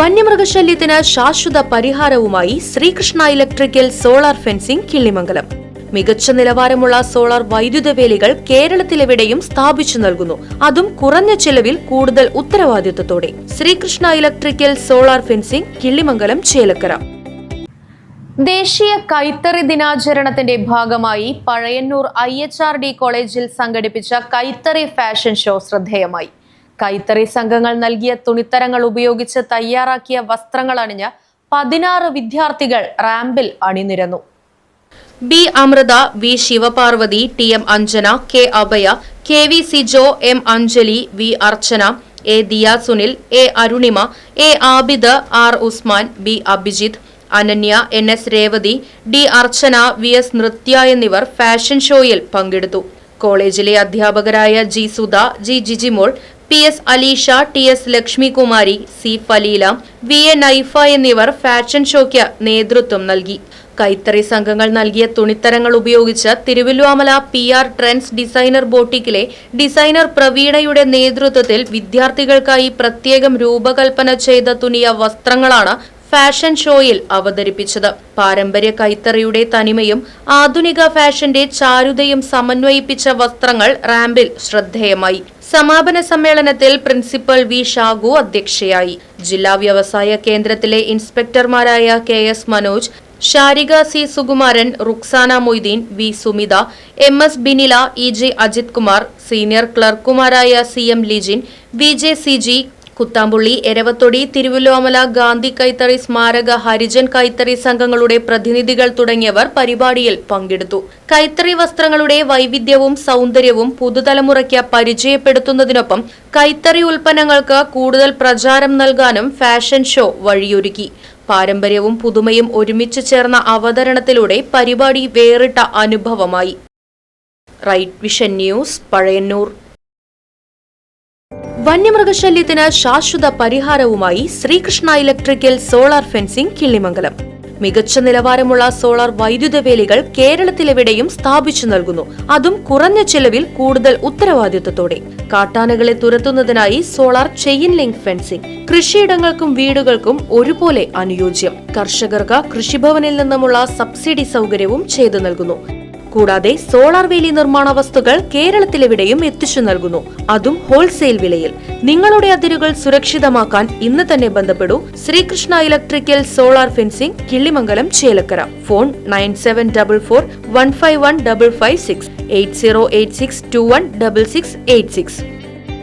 വന്യമൃഗശല്യത്തിന് ശാശ്വത പരിഹാരവുമായി Sreekrishna electrical solar fencing Killimangalam. മികച്ച നിലവാരമുള്ള സോളാർ വൈദ്യുത വേലികൾ കേരളത്തിലെവിടെയും സ്ഥാപിച്ചു നൽകുന്നു. അതും കുറഞ്ഞ ചെലവിൽ കൂടുതൽ ഉത്തരവാദിത്വത്തോടെ. Sreekrishna electrical solar fencing Killimangalam, Chelakkara. ദേശീയ കൈത്തറി ദിനാചരണത്തിന്റെ ഭാഗമായി പഴയന്നൂർ IHRD കോളേജിൽ സംഘടിപ്പിച്ച കൈത്തറി ഫാഷൻ ഷോ ശ്രദ്ധേയമായി. കൈത്തറി സംഘങ്ങൾ നൽകിയ തുണിത്തരങ്ങൾ ഉപയോഗിച്ച് തയ്യാറാക്കിയ വസ്ത്രങ്ങൾ അണിഞ്ഞ് 16 വിദ്യാർത്ഥികൾ റാമ്പിൽ അണിനിരന്നു. B. Amrita, V. Shivaparvathi, TM Anjana, K. Abhaya, KV Sijo, M. Anjali, V. Archana, A. Diya Sunil, A. Arunima, A. Abid, R. Usman, B. Abhijith, Ananya, NS Revathi, D. Archana, VS നൃത്യ എന്നിവർ ഫാഷൻ ഷോയിൽ പങ്കെടുത്തു. കോളേജിലെ അധ്യാപകരായ G. Sudha, G. Jijimol, PS Alisha, TS Lakshmikumari, C. Faleela, VA Naifa എന്നിവർ ഫാഷൻ ഷോയ്ക്ക് നേതൃത്വം നൽകി. കൈത്തറി സംഘങ്ങൾ നൽകിയ തുണിത്തരങ്ങൾ ഉപയോഗിച്ച് തിരുവല്ലുവാമല PR ട്രെൻഡ്സ് ഡിസൈനർ ബോട്ടിക്കിലെ ഡിസൈനർ പ്രവീണയുടെ നേതൃത്വത്തിൽ വിദ്യാർത്ഥികൾക്കായി പ്രത്യേകം രൂപകൽപ്പന ചെയ്ത തുണിയ വസ്ത്രങ്ങളാണ് ഫാഷൻ ഷോയിൽ അവതരിപ്പിച്ചത്. പാരമ്പര്യ കൈത്തറിയുടെ തനിമയും ആധുനിക ഫാഷന്റെ ചാരുതയും സമന്വയിപ്പിച്ച വസ്ത്രങ്ങൾ റാമ്പിൽ ശ്രദ്ധേയമായി. സമാപന സമ്മേളനത്തിൽ പ്രിൻസിപ്പൽ V. ഷാഗു അധ്യക്ഷയായി. ജില്ലാ വ്യവസായ കേന്ദ്രത്തിലെ ഇൻസ്പെക്ടർമാരായ KS Manoj, Sharika C. Sukumaran, Ruksana Moideen, V. Sumitha, MS Binila, EJ Ajith Kumar, senior ക്ലർക്കുമാരായ CM Lijin, VJ CG, Kuthampully, Eravathodi, Thiruvilwamala Gandhi കൈത്തറി സ്മാരക, ഹരിജൻ കൈത്തറി സംഘങ്ങളുടെ പ്രതിനിധികൾ തുടങ്ങിയവർ പരിപാടിയിൽ പങ്കെടുത്തു. കൈത്തറി വസ്ത്രങ്ങളുടെ വൈവിധ്യവും സൗന്ദര്യവും പുതുതലമുറയ്ക്ക് പരിചയപ്പെടുത്തുന്നതിനൊപ്പം കൈത്തറി ഉൽപ്പന്നങ്ങൾക്ക് കൂടുതൽ പ്രചാരം നൽകാനും ഫാഷൻ ഷോ വഴിയൊരുക്കി. പാരമ്പര്യവും പുതുമയും ഒരുമിച്ച് ചേർന്ന അവതരണത്തിലൂടെ പരിപാടി വേറിട്ട അനുഭവമായി. Right Vision News, Pazhayannur. വന്യമൃഗശല്യത്തിന് ശാശ്വത പരിഹാരവുമായി Sreekrishna electrical solar fencing Killimangalam. മികച്ച നിലവാരമുള്ള സോളാർ വൈദ്യുത വേലികൾ കേരളത്തിലെവിടെയും സ്ഥാപിച്ചു നൽകുന്നു. അതും കുറഞ്ഞ ചെലവിൽ കൂടുതൽ ഉത്തരവാദിത്വത്തോടെ. കാട്ടാനകളെ തുരത്തുന്നതിനായി സോളാർ ചെയിൻ ലിങ്ക് ഫെൻസിംഗ് കൃഷിയിടങ്ങൾക്കും വീടുകൾക്കും ഒരുപോലെ അനുയോജ്യം. കർഷകർക്ക് കൃഷിഭവനിൽ നിന്നുമുള്ള സബ്സിഡി സൗകര്യവും ചെയ്തു നൽകുന്നു. കൂടാതെ സോളാർ വേലി നിർമ്മാണ വസ്തുക്കൾ കേരളത്തിലെവിടെയും എത്തിച്ചു നൽകുന്നു. അതും ഹോൾസെയിൽ വിലയിൽ. നിങ്ങളുടെ അതിരുകൾ സുരക്ഷിതമാക്കാൻ ഇന്ന് തന്നെ ബന്ധപ്പെടൂ. Sreekrishna electrical solar fencing Killimangalam, Chelakkara. Phone 9744 151 556 8086 21 6686.